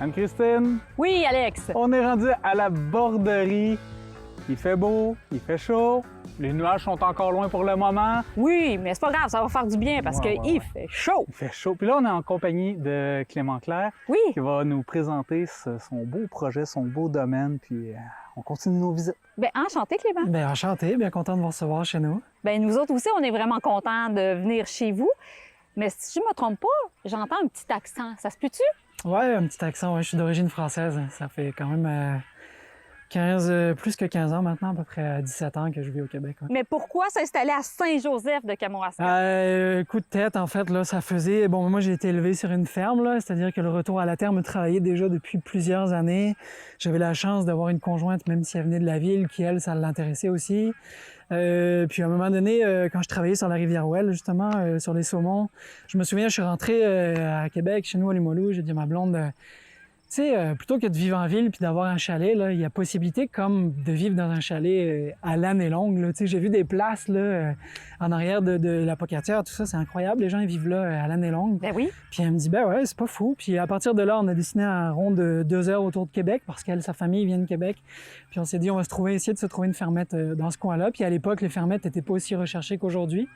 Anne-Christine, Oui, Alex. on est rendu à la borderie. Il fait beau, il fait chaud, les nuages sont encore loin pour le moment. Oui, mais c'est pas grave, ça va faire du bien parce Ouais, qu'il ouais. fait chaud. Il fait chaud. Puis là, on est en compagnie de Clément Claire Oui. qui va nous présenter son beau projet, son beau domaine. Puis on continue nos visites. Bien, enchanté, Clément. Bien, enchanté, bien content de vous recevoir chez nous. Bien, nous autres aussi, on est vraiment contents de venir chez vous. Mais si je me trompe pas, j'entends un petit accent. Ça se peut-tu? Ouais, un petit accent, ouais, je suis d'origine française. Ça fait quand même plus que 15 ans maintenant, à peu près 17 ans que je vis au Québec. Ouais. Mais pourquoi s'installer à Saint-Joseph de Kamouraska? Coup de tête, en fait, là, ça faisait... Bon, moi, j'ai été élevé sur une ferme, là, c'est-à-dire que le retour à la terre me travaillait déjà depuis plusieurs années. J'avais la chance d'avoir une conjointe, même si elle venait de la ville, qui, elle, ça l'intéressait aussi. Puis à un moment donné, quand je travaillais sur la rivière Ouelle, justement, sur les saumons, je me souviens, je suis rentré à Québec, chez nous à Limoilou, j'ai dit à ma blonde, tu sais, plutôt que de vivre en ville puis d'avoir un chalet, là, il y a possibilité comme de vivre dans un chalet à l'année longue. Là. Tu sais, j'ai vu des places là, en arrière de la Pocatière, tout ça, c'est incroyable. Les gens ils vivent là à l'année longue. Ben oui. Puis elle me dit, ben ouais, c'est pas fou. Puis à partir de là, on a dessiné un rond de 2 heures autour de Québec parce qu'elle, sa famille vient de Québec. Puis on s'est dit, on va essayer de se trouver une fermette dans ce coin-là. Puis à l'époque, les fermettes n'étaient pas aussi recherchées qu'aujourd'hui.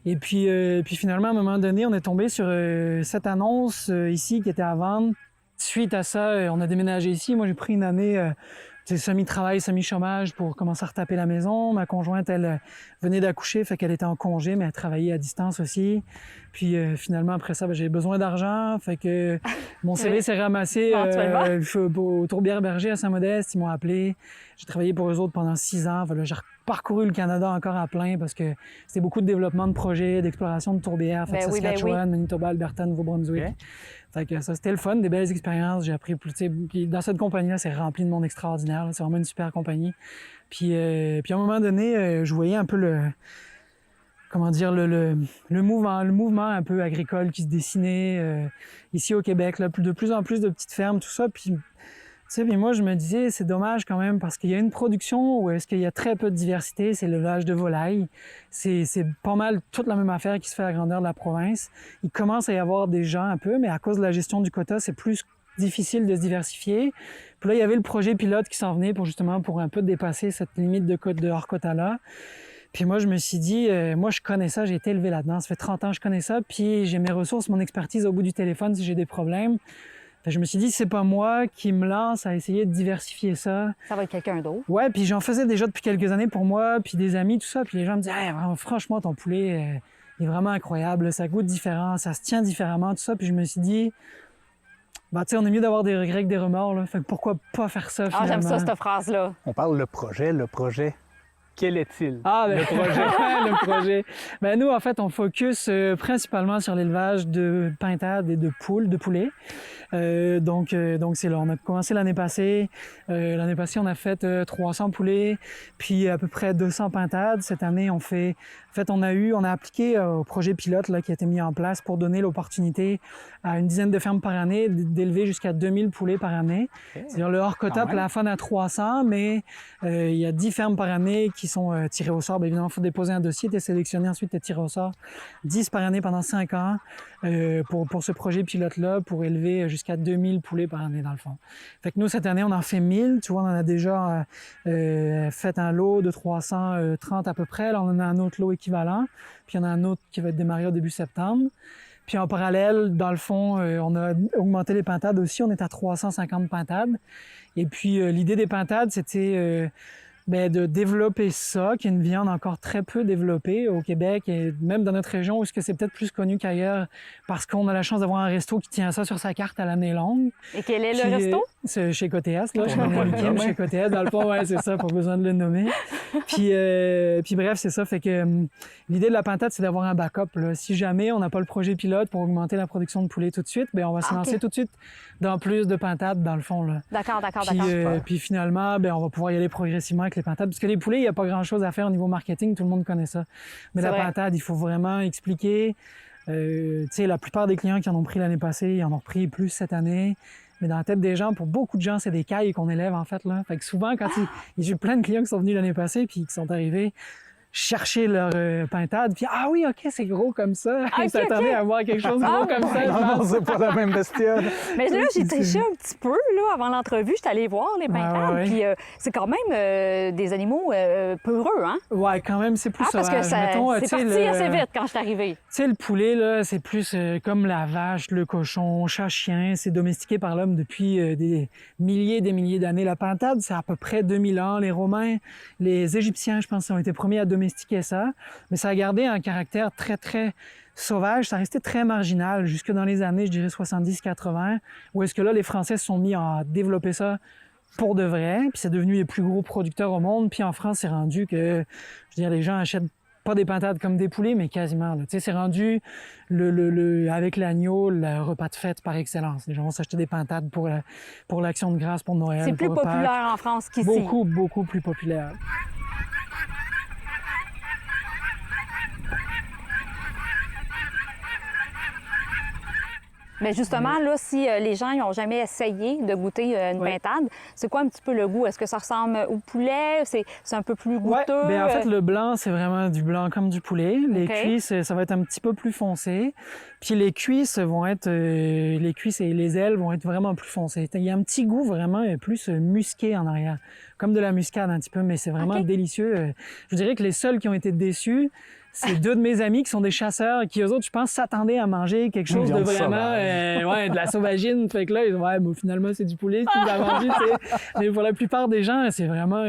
Et puis finalement, à un moment donné, on est tombé sur cette annonce ici qui était à vendre. Suite à ça, on a déménagé ici. Moi, j'ai pris une année semi-travail, semi-chômage pour commencer à retaper la maison. Ma conjointe, elle venait d'accoucher, fait qu'elle était en congé, mais elle travaillait à distance aussi. Puis finalement, après ça, j'avais besoin d'argent, fait que mon CV s'est ramassé au Tourbière-Berger à Saint-Modeste. Ils m'ont appelé. J'ai travaillé pour eux autres pendant 6 ans. Enfin, là, j'ai parcouru le Canada encore à plein parce que c'était beaucoup de développement de projets, d'exploration de tourbières, fait Saskatchewan, Manitoba, Alberta, Nouveau-Brunswick. Okay. Fait que ça, c'était le fun, des belles expériences. J'ai appris plus, puis dans cette compagnie-là, c'est rempli de monde extraordinaire. C'est vraiment une super compagnie. Puis à un moment donné, je voyais un peu le mouvement un peu agricole qui se dessinait ici au Québec, là, de plus en plus de petites fermes, tout ça. Puis moi, je me disais, c'est dommage quand même parce qu'il y a une production où est-ce qu'il y a très peu de diversité, c'est l'élevage de volailles. C'est pas mal toute la même affaire qui se fait à la grandeur de la province. Il commence à y avoir des gens un peu, mais à cause de la gestion du quota, c'est plus difficile de se diversifier. Puis là, il y avait le projet pilote qui s'en venait pour un peu dépasser cette limite de hors quota-là. Puis moi, je me suis dit, moi, je connais ça, j'ai été élevé là-dedans. Ça fait 30 ans que je connais ça, puis j'ai mes ressources, mon expertise au bout du téléphone si j'ai des problèmes. Je me suis dit, c'est pas moi qui me lance à essayer de diversifier ça. Ça va être quelqu'un d'autre. Ouais, puis j'en faisais déjà depuis quelques années pour moi, puis des amis, tout ça. Puis les gens me disaient, hey, franchement, ton poulet est vraiment incroyable, ça goûte différent, ça se tient différemment, tout ça. Puis je me suis dit, bah, tu sais, on est mieux d'avoir des regrets que des remords, là. Fait que pourquoi pas faire ça, finalement? Ah, j'aime ça, cette phrase-là. On parle le projet. Quel est-il? Ah, le projet. Le projet. Ben, nous, en fait, on focus principalement sur l'élevage de pintades et de poulets. Donc c'est là. On a commencé l'année passée. L'année passée, on a fait 300 poulets, puis à peu près 200 pintades. Cette année, on a appliqué au projet pilote là, qui a été mis en place pour donner l'opportunité à une dizaine de fermes par année d'élever jusqu'à 2000 poulets par année. Okay. C'est-à-dire le hors quota plafonne à 300, mais il y a 10 fermes par année qui sont tirées au sort. Bien évidemment, il faut déposer un dossier, t'es sélectionné, ensuite t'es tiré au sort. 10 par année pendant 5 ans pour ce projet pilote-là, pour élever jusqu'à 2000 poulets par année, dans le fond. Fait que nous, cette année, on en fait 1000. Tu vois, on en a déjà fait un lot de 330 à peu près. Là, on en a un autre lot équivalent. Puis, il y en a un autre qui va être démarré au début septembre. Puis, en parallèle, dans le fond, on a augmenté les pintades aussi. On est à 350 pintades. Et puis, l'idée des pintades, c'était de développer ça, qui est une viande encore très peu développée au Québec et même dans notre région où c'est peut-être plus connu qu'ailleurs parce qu'on a la chance d'avoir un resto qui tient ça sur sa carte à l'année longue. Et quel est le resto? C'est chez Cotéas, là. Chez Cotéas, dans le fond, ouais, c'est ça, pas besoin de le nommer. Puis bref, c'est ça. Fait que l'idée de la pintade, c'est d'avoir un backup, là. Si jamais on n'a pas le projet pilote pour augmenter la production de poulet tout de suite, on va se lancer tout de suite dans plus de pintades, dans le fond, là. D'accord. Puis finalement, on va pouvoir y aller progressivement avec les pintades. Parce que les poulets, il n'y a pas grand-chose à faire au niveau marketing, tout le monde connaît ça. Mais la pintade, il faut vraiment expliquer. Tu sais, la plupart des clients qui en ont pris l'année passée, ils en ont repris plus cette année. Mais dans la tête des gens, pour beaucoup de gens, c'est des cailles qu'on élève, en fait, là. Fait que souvent, j'ai plein de clients qui sont venus l'année passée puis qui sont arrivés. chercher leur pintade, puis ah oui, OK, c'est gros comme ça. Ah, Ils ok, s'attendaient ok. à voir quelque chose de gros comme ça. je Non, pense. c'est pas la même bestiole. Mais là, j'ai triché un petit peu là, avant l'entrevue. J'étais allée voir les pintades. ouais. Puis c'est quand même des animaux peureux, hein? Ouais, quand même, c'est plus Ah, parce sauvage. que ça, Mettons, c'est tu sais, parti assez vite quand je suis arrivée. Tu sais, le poulet, là, c'est plus comme la vache, le cochon, chat-chien. C'est domestiqué par l'homme depuis des milliers d'années. La pintade, c'est à peu près 2000 ans. Les Romains, les Égyptiens, je pense, ont été premiers à domestiquer ça. Mais ça a gardé un caractère très, très sauvage. Ça restait très marginal jusque dans les années, je dirais, 70-80, où est-ce que là, les Français se sont mis à développer ça pour de vrai. Puis c'est devenu les plus gros producteurs au monde. Puis en France, c'est rendu que, je veux dire, les gens achètent pas des pintades comme des poulets, mais quasiment. Tu sais, c'est rendu avec l'agneau, le repas de fête par excellence. Les gens vont s'acheter des pintades pour l'Action de grâce, pour Noël. C'est plus pour Pâques. populaire en France qu'ici. Beaucoup, beaucoup plus populaire. Mais justement, là, si les gens n'ont jamais essayé de goûter une Oui. pintade, c'est quoi un petit peu le goût? Est-ce que ça ressemble au poulet? C'est un peu plus Ouais, goûteux? ben en fait, le blanc, c'est vraiment du blanc comme du poulet. Les OK. cuisses, ça va être un petit peu plus foncé. Puis les cuisses vont être, les cuisses et les ailes vont être vraiment plus foncées. Il y a un petit goût vraiment plus musqué en arrière, comme de la muscade un petit peu, mais c'est vraiment OK. délicieux. Je dirais que les seuls qui ont été déçus, c'est deux de mes amis qui sont des chasseurs, qui eux autres, je pense, s'attendaient à manger quelque chose de viande vraiment, sauvage. ouais, de la sauvagine. Fait que là, ils ont, ouais, mais finalement, c'est du poulet, tu l'as vendu, tu sais. Mais pour la plupart des gens, c'est vraiment,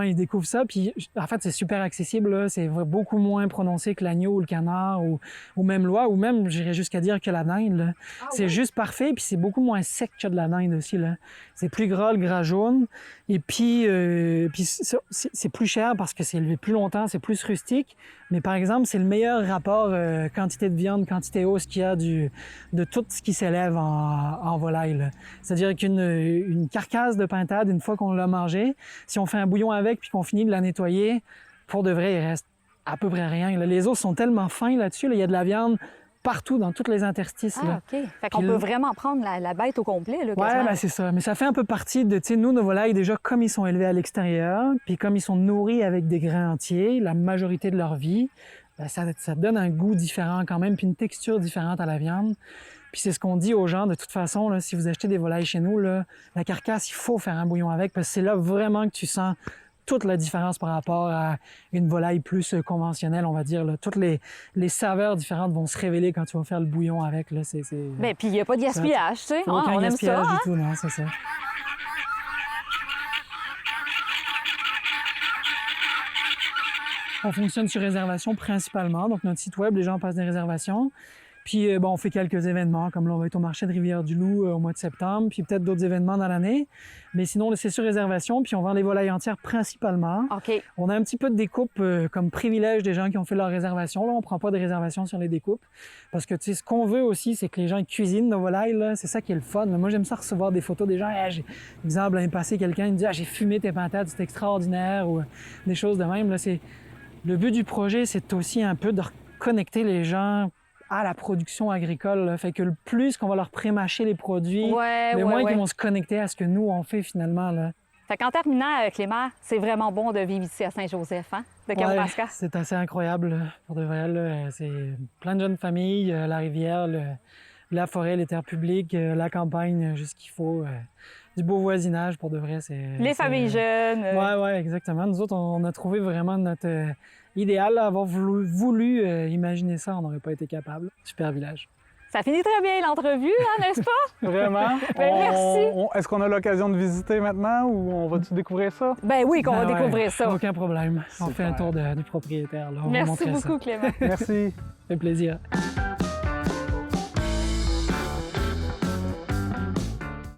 ils découvrent ça. Puis, en fait, c'est super accessible, là. C'est beaucoup moins prononcé que l'agneau ou le canard ou même l'oie, ou même, j'irais jusqu'à dire que la dinde, là. C'est juste parfait, puis c'est beaucoup moins sec que de la dinde aussi, là. C'est plus gras, le gras jaune. Et puis c'est plus cher parce que c'est élevé plus longtemps, c'est plus rustique. Mais par exemple, c'est le meilleur rapport quantité de viande, quantité os qu'il y a de tout ce qui s'élève en volaille, là. C'est-à-dire qu'une carcasse de pintade, une fois qu'on l'a mangée, si on fait un bouillon avec puis qu'on finit de la nettoyer, pour de vrai, il reste à peu près rien, là. Les os sont tellement fins là-dessus, là, il y a de la viande partout, dans toutes les interstices, Ah, là. OK. Fait qu'on Puis peut là- vraiment prendre la bête au complet, là, Ouais, quasiment. ben c'est ça. Mais ça fait un peu partie de, tu sais, nous, nos volailles, déjà, comme ils sont élevés à l'extérieur, puis comme ils sont nourris avec des grains entiers, la majorité de leur vie, ben ça donne un goût différent quand même, puis une texture différente à la viande. Puis c'est ce qu'on dit aux gens, de toute façon, là, si vous achetez des volailles chez nous, là, la carcasse, il faut faire un bouillon avec, parce que c'est là vraiment que tu sens toute la différence par rapport à une volaille plus conventionnelle, on va dire, là. Toutes les saveurs différentes vont se révéler quand tu vas faire le bouillon avec, là. Ben, puis il n'y a pas de gaspillage, tu sais. Faut aucun On aime ça, gaspillage hein? du tout, non, c'est ça. On fonctionne sur réservation principalement. Donc, notre site web, les gens passent des réservations. Puis, bon, on fait quelques événements, comme là, on va être au marché de Rivière-du-Loup au mois de septembre, puis peut-être d'autres événements dans l'année. Mais sinon, c'est sur réservation, puis on vend les volailles entières principalement. OK. On a un petit peu de découpe comme privilège des gens qui ont fait leur réservation. Là, on prend pas de réservation sur les découpes. Parce que, tu sais, ce qu'on veut aussi, c'est que les gens cuisinent nos volailles, là. C'est ça qui est le fun. Moi, j'aime ça recevoir des photos des gens. Hey, exemple, l'année passée, quelqu'un me dit « Ah, j'ai fumé tes pintades, c'est extraordinaire » ou des choses de même. Là, le but du projet, c'est aussi un peu de reconnecter les gens à la production agricole, là. Fait que le plus qu'on va leur pré-mâcher les produits, Ouais, le ouais, moins ouais. qu'ils vont se connecter à ce que nous, on fait finalement, là. Fait qu'en terminant, Clément, c'est vraiment bon de vivre ici à Saint-Joseph, hein, de Kamouraska. Ouais, c'est assez incroyable, là, pour de vrai, là. C'est plein de jeunes familles, la rivière, la forêt, les terres publiques, la campagne, juste ce qu'il faut. Du beau voisinage, pour de vrai. Les familles jeunes. Ouais, exactement. Nous autres, on a trouvé vraiment notre idéal, là, avoir voulu imaginer ça, on n'aurait pas été capable. Super village. Ça finit très bien l'entrevue, hein, n'est-ce pas? Vraiment? Ben, merci. Est-ce qu'on a l'occasion de visiter maintenant ou on va-tu découvrir ça? Ben oui, qu'on va Ben ouais, découvrir ça. Aucun problème. On fait un Super. tour du propriétaire, là. On va Merci montrer ça. beaucoup, Clément. Merci. Ça fait plaisir.